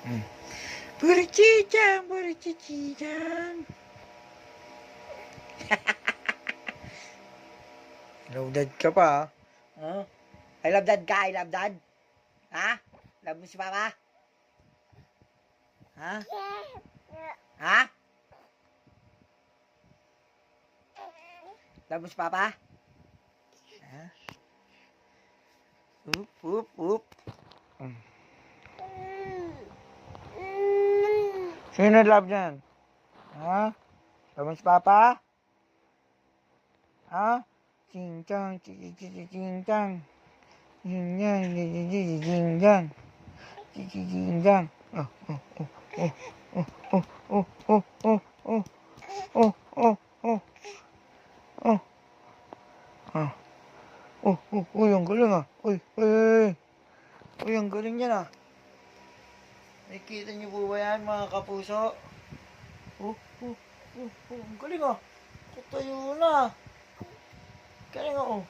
Hmm. Burichichang, burichichang. Loaded ka pa, ha? Huh? I love dad ka, I love dad. Ha? Love mo si papa? Ha? Ha? Love mo si papa? Ha? Oop, oop, oop. Sino love dyan? Ha? Love mo si papa? Ha? Ching chang, ching ching ching chang. Ching chang, ching ching ching chang. Ching ching ching chang. Oh, oh, oh, oh, oh, oh, oh, oh, oh, oh, oh, oh, oh, oh. Uy, ang galing ah. Uy, ang galing yan ah. Nakikita niyo po ba yan mga kapuso? Ang galing ah. Katayo na. Galing ah, oh.